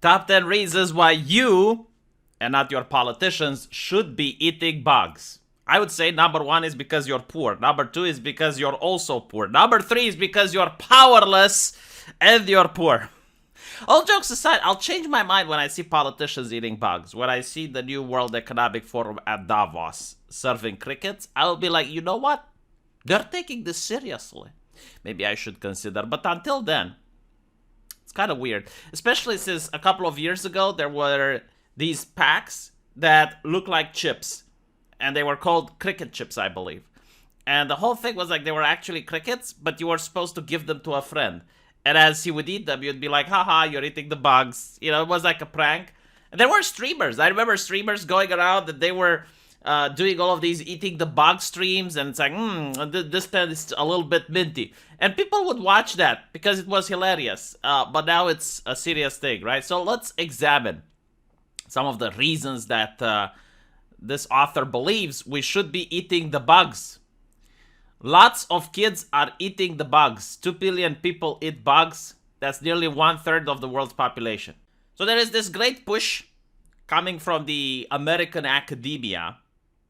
Top 10 reasons why you, and not your politicians, should be eating bugs. I would say number 1 is because you're poor. Number 2 is because you're also poor. Number 3 is because you're powerless and you're poor. All jokes aside, I'll change my mind when I see politicians eating bugs. When I see the new World Economic Forum at Davos serving crickets, I'll be like, you know what? They're taking this seriously. Maybe I should consider. But until then, it's kind of weird. Especially since a couple of years ago, there were these packs that look like chips. And they were called cricket chips, I believe. And the whole thing was like they were actually crickets, but you were supposed to give them to a friend. And as he would eat them, you'd be like, haha, you're eating the bugs. You know, it was like a prank. And there were streamers. I remember streamers going around that they were doing all of these eating the bug streams. And it's like, this pen is a little bit minty. And people would watch that because it was hilarious. But now it's a serious thing, right? So let's examine some of the reasons that this author believes we should be eating the bugs. Lots of kids are eating the bugs. 2 billion people eat bugs. That's nearly 1/3 of the world's population. So there is this great push coming from the American academia,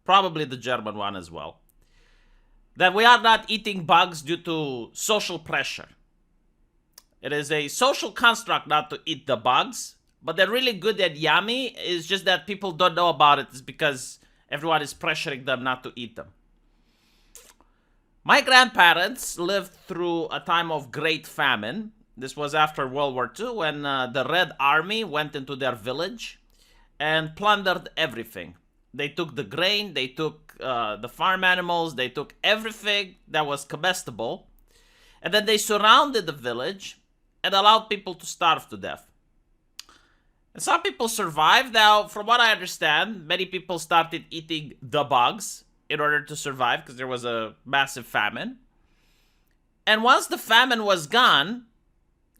probably the German one as well, that we are not eating bugs due to social pressure. It is a social construct not to eat the bugs, but they're really good and yummy. It's just that people don't know about it. It's because everyone is pressuring them not to eat them. My grandparents lived through a time of great famine. This was after World War II when the Red Army went into their village and plundered everything. They took the grain, they took the farm animals, they took everything that was comestible. And then they surrounded the village and allowed people to starve to death. And some people survived. Now, from what I understand, many people started eating the bugs in order to survive because there was a massive famine. And once the famine was gone,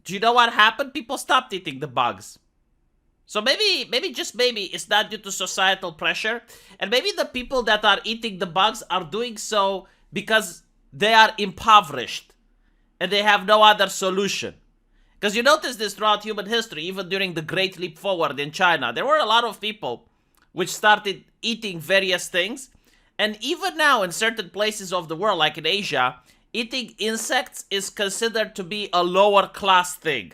do you know what happened? People stopped eating the bugs. So maybe just maybe it's not due to societal pressure. And maybe the people that are eating the bugs are doing so because they are impoverished and they have no other solution. Because you notice this throughout human history, even during the Great Leap Forward in China, there were a lot of people which started eating various things. And even now in certain places of the world, like in Asia, eating insects is considered to be a lower class thing.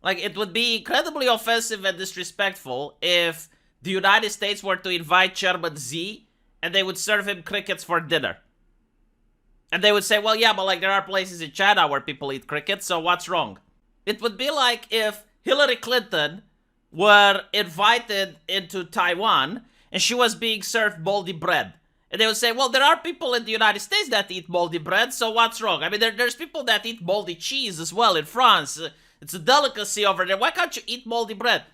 Like, it would be incredibly offensive and disrespectful if the United States were to invite Chairman Z and they would serve him crickets for dinner. And they would say, well, yeah, but like there are places in China where people eat crickets, so what's wrong? It would be like if Hillary Clinton were invited into Taiwan and she was being served moldy bread. And they would say, well, there are people in the United States that eat moldy bread, so what's wrong? I mean, there's people that eat moldy cheese as well in France. It's a delicacy over there. Why can't you eat moldy bread?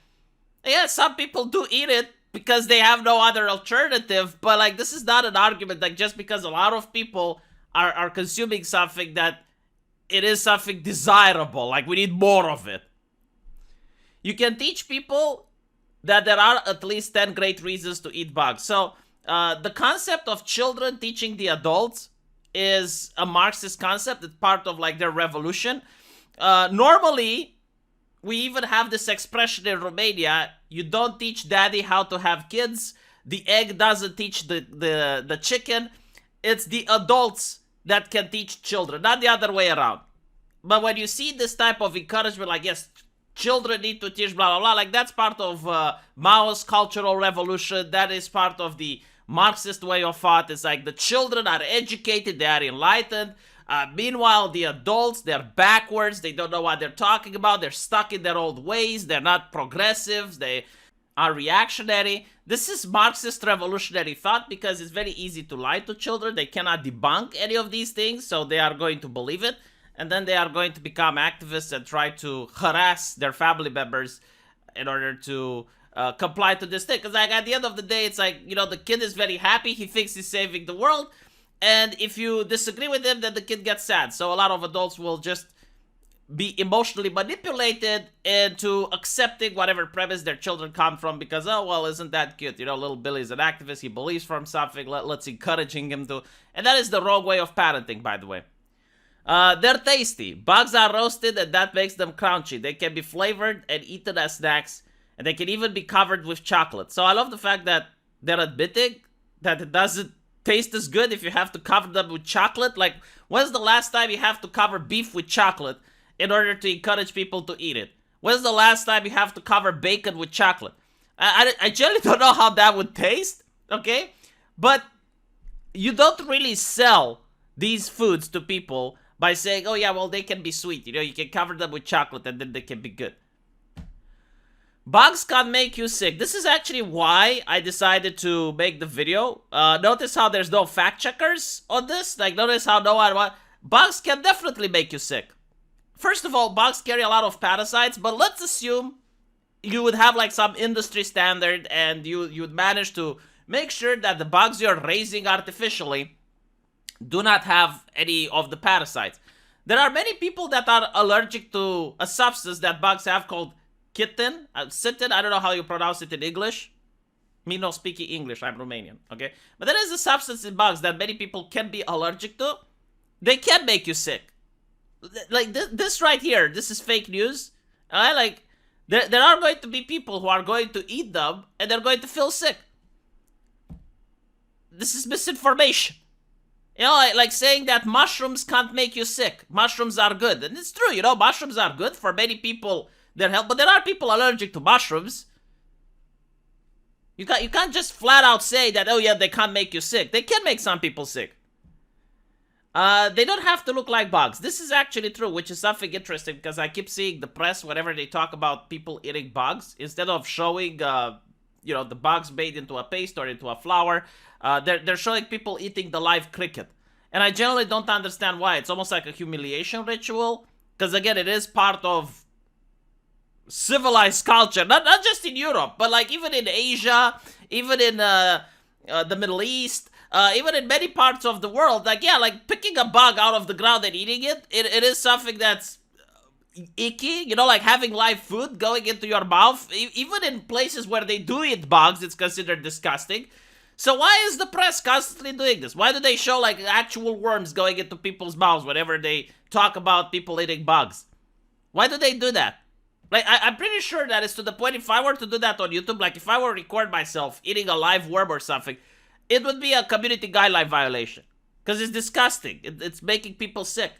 Yeah, some people do eat it because they have no other alternative, but like this is not an argument. Like just because a lot of people are consuming something that it is something desirable, like we need more of it. You can teach people that there are at least 10 great reasons to eat bugs. So the concept of children teaching the adults is a Marxist concept. It's part of like their revolution. Normally, we even have this expression in Romania, you don't teach daddy how to have kids. The egg doesn't teach the chicken. It's the adults that can teach children, not the other way around. But when you see this type of encouragement, like, yes, children need to teach blah, blah, blah, like that's part of Mao's cultural revolution. That is part of the Marxist way of thought. It's like the children are educated, they are enlightened. Meanwhile, the adults, they're backwards. They don't know what they're talking about. They're stuck in their old ways. They're not progressives. They are reactionary. This is Marxist revolutionary thought because it's very easy to lie to children. They cannot debunk any of these things, so they are going to believe it. And then they are going to become activists and try to harass their family members in order to comply to this thing. Because like at the end of the day, it's like, you know, the kid is very happy. He thinks he's saving the world. And if you disagree with him, then the kid gets sad. So a lot of adults will just be emotionally manipulated into accepting whatever premise their children come from because, oh, well, isn't that cute? You know, little Billy's an activist. He believes from something. Let's encouraging him to. And that is the wrong way of parenting, by the way. They're tasty. Bugs are roasted and that makes them crunchy. They can be flavored and eaten as snacks. And they can even be covered with chocolate. So I love the fact that they're admitting that it doesn't taste as good if you have to cover them with chocolate. Like, when's the last time you have to cover beef with chocolate in order to encourage people to eat it? When's the last time you have to cover bacon with chocolate? I generally don't know how that would taste, okay? But you don't really sell these foods to people by saying, oh yeah, well, they can be sweet. You know, you can cover them with chocolate and then they can be good. Bugs can make you sick. This is actually why I decided to make the video. Notice how there's no fact checkers on this. Like, notice how no one... Bugs can definitely make you sick. First of all, bugs carry a lot of parasites, but let's assume you would have like some industry standard and you'd manage to make sure that the bugs you're raising artificially do not have any of the parasites. There are many people that are allergic to a substance that bugs have called chitin. I don't know how you pronounce it in English. Me no speaking English, I'm Romanian, okay? But there is a substance in bugs that many people can be allergic to. They can make you sick. Like this right here, this is fake news. Like, there are going to be people who are going to eat them and they're going to feel sick. This is misinformation. You know, like saying that mushrooms can't make you sick. Mushrooms are good. And it's true, you know, mushrooms are good for many people. They're help, but there are people allergic to mushrooms. You can't just flat out say that, oh yeah, they can't make you sick. They can make some people sick. They don't have to look like bugs. This is actually true, which is something interesting because I keep seeing the press whenever they talk about people eating bugs. Instead of showing, you know, the bugs made into a paste or into a flour, they're showing people eating the live cricket. And I generally don't understand why. It's almost like a humiliation ritual. Because again, it is part of civilized culture, not just in Europe, but like even in Asia, even in the Middle East, even in many parts of the world. Like, yeah, like picking a bug out of the ground and eating it, it is something that's icky, you know, like having live food going into your mouth. Even in places where they do eat bugs, it's considered disgusting. So why is the press constantly doing this? Why do they show like actual worms going into people's mouths whenever they talk about people eating bugs? Why do they do that? Like, I'm pretty sure that it's to the point, if I were to do that on YouTube, like if I were to record myself eating a live worm or something, it would be a community guideline violation. Because it's disgusting. It's making people sick.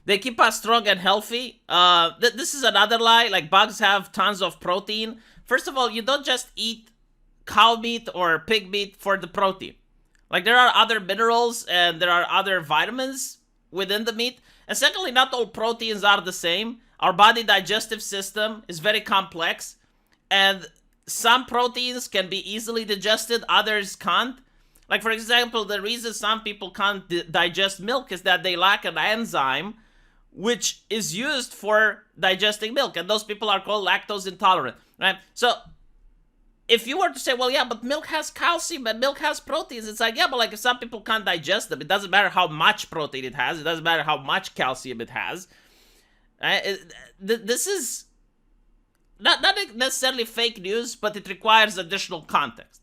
They keep us strong and healthy. This is another lie. Like, bugs have tons of protein. First of all, you don't just eat cow meat or pig meat for the protein. Like, there are other minerals and there are other vitamins within the meat. And secondly, not all proteins are the same. Our body digestive system is very complex, and some proteins can be easily digested, others can't. Like, for example, the reason some people can't digest milk is that they lack an enzyme which is used for digesting milk, and those people are called lactose intolerant, right? So if you were to say, well, yeah, but milk has calcium and milk has proteins, it's like, yeah, but like if some people can't digest them, it doesn't matter how much protein it has, it doesn't matter how much calcium it has. This is not necessarily fake news, but it requires additional context.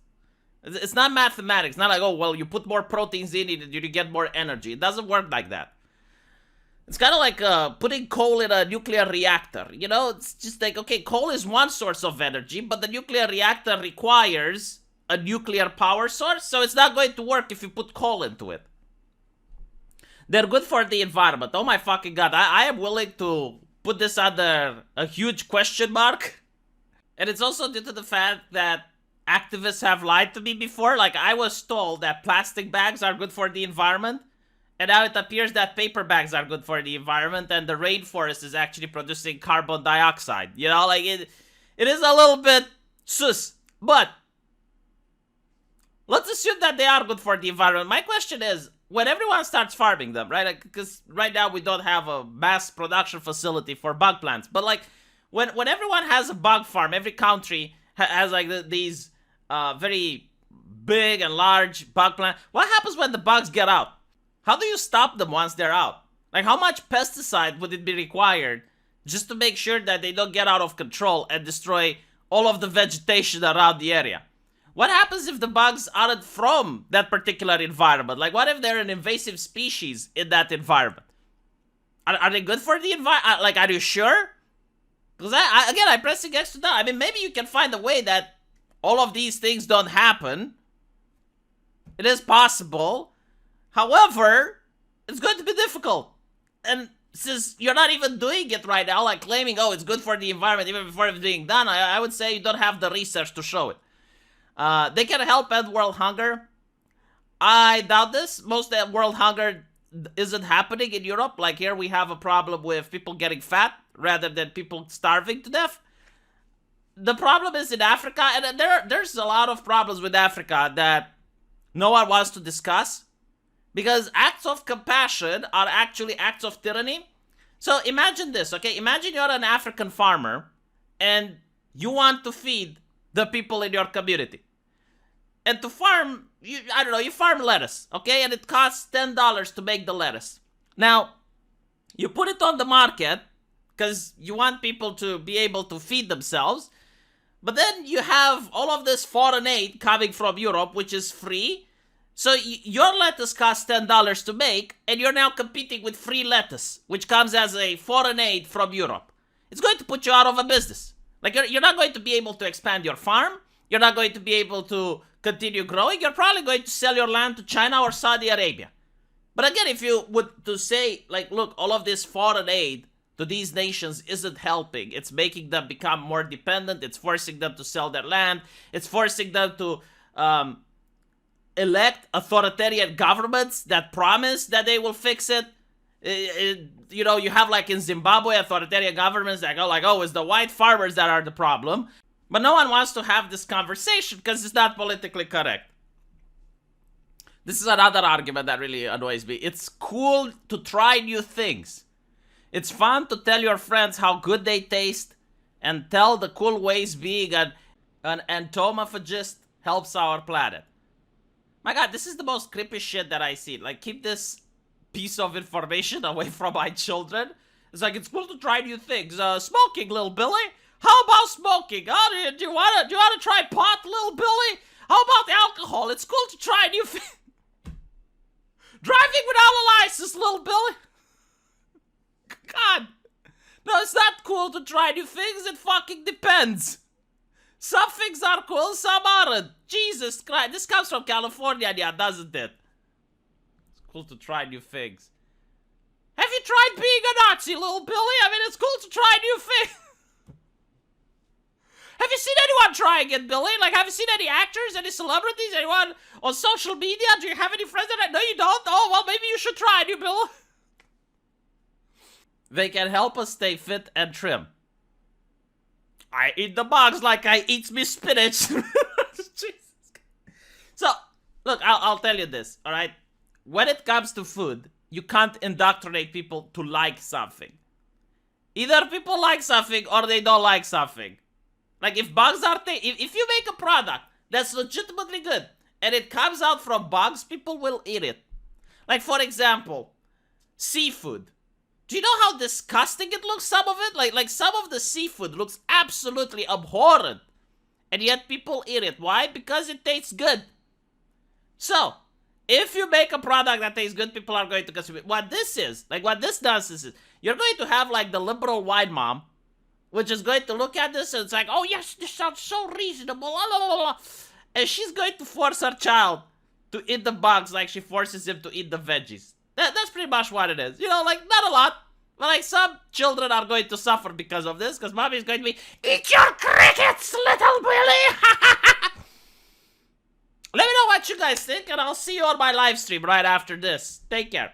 It's not mathematics. Not like, oh, well, you put more proteins in it, you get more energy. It doesn't work like that. It's kind of like putting coal in a nuclear reactor. You know, it's just like, okay, coal is one source of energy, but the nuclear reactor requires a nuclear power source, so it's not going to work if you put coal into it. They're good for the environment. Oh my fucking god, I am willing to put this under a huge question mark. And it's also due to the fact that activists have lied to me before. Like, I was told that plastic bags are good for the environment, and now it appears that paper bags are good for the environment, and the rainforest is actually producing carbon dioxide. You know, like, it is a little bit sus. But let's assume that they are good for the environment. My question is, when everyone starts farming them, right? Because right now we don't have a mass production facility for bug plants. But like, when everyone has a bug farm, every country has like these very big and large bug plants. What happens when the bugs get out? How do you stop them once they're out? Like, how much pesticide would it be required just to make sure that they don't get out of control and destroy all of the vegetation around the area? What happens if the bugs aren't from that particular environment? Like, what if they're an invasive species in that environment? Are they good for the environment? Like, are you sure? Because I'm pressing X to down. I mean, maybe you can find a way that all of these things don't happen. It is possible. However, it's going to be difficult. And since you're not even doing it right now, like claiming, oh, it's good for the environment even before it's being done, I would say you don't have the research to show it. They can help end world hunger. I doubt this. Most of world hunger isn't happening in Europe. Like here we have a problem with people getting fat rather than people starving to death. The problem is in Africa, and there's a lot of problems with Africa that no one wants to discuss. Because acts of compassion are actually acts of tyranny. So imagine this, okay? Imagine you're an African farmer and you want to feed the people in your community. And to farm, you farm lettuce, okay? And it costs $10 to make the lettuce. Now, you put it on the market because you want people to be able to feed themselves. But then you have all of this foreign aid coming from Europe, which is free. So your lettuce costs $10 to make, and you're now competing with free lettuce, which comes as a foreign aid from Europe. It's going to put you out of a business. Like, you're not going to be able to expand your farm. You're not going to be able to continue growing. You're probably going to sell your land to China or Saudi Arabia. But again, if you would to say, like, look, all of this foreign aid to these nations isn't helping. It's making them become more dependent. It's forcing them to sell their land. It's forcing them to elect authoritarian governments that promise that they will fix it. You have like in Zimbabwe, authoritarian governments that go like, oh, it's the white farmers that are the problem. But no one wants to have this conversation because it's not politically correct. This is another argument that really annoys me. It's cool to try new things. It's fun to tell your friends how good they taste and tell the cool ways being an entomophagist helps our planet. My god, this is the most creepy shit that I see. Like, keep this piece of information away from my children. It's like, it's cool to try new things. Smoking, little Billy? How about smoking? Do you want to try pot, little Billy? How about alcohol? It's cool to try new things. Driving without a license, little Billy? God. No, it's not cool to try new things. It fucking depends. Some things are cool, some aren't. Jesus Christ. This comes from California, yeah, doesn't it? It's cool to try new things. Have you tried being a Nazi, little Billy? I mean, it's cool to try new things. Have you seen anyone trying it, Billy? Like, have you seen any actors, any celebrities, anyone on social media? Do you have any friends that... No, you don't? Oh, well, maybe you should try, new Billy. They can help us stay fit and trim. I eat the bugs like I eat me spinach. Jesus. So, look, I'll tell you this, alright? When it comes to food, you can't indoctrinate people to like something. Either people like something or they don't like something. Like, if bugs are... If you make a product that's legitimately good and it comes out from bugs, people will eat it. Like, for example, seafood. Do you know how disgusting it looks, some of it? Like some of the seafood looks absolutely abhorrent. And yet people eat it. Why? Because it tastes good. So, if you make a product that tastes good, people are going to consume it. What this does is, you're going to have like the liberal white mom, which is going to look at this and it's like, oh yes, this sounds so reasonable. And she's going to force her child to eat the bugs like she forces him to eat the veggies. That's pretty much what it is. You know, like, not a lot. But, like, some children are going to suffer because of this. Because mommy's going to be, eat your crickets, little Billy! Let me know what you guys think. And I'll see you on my live stream right after this. Take care.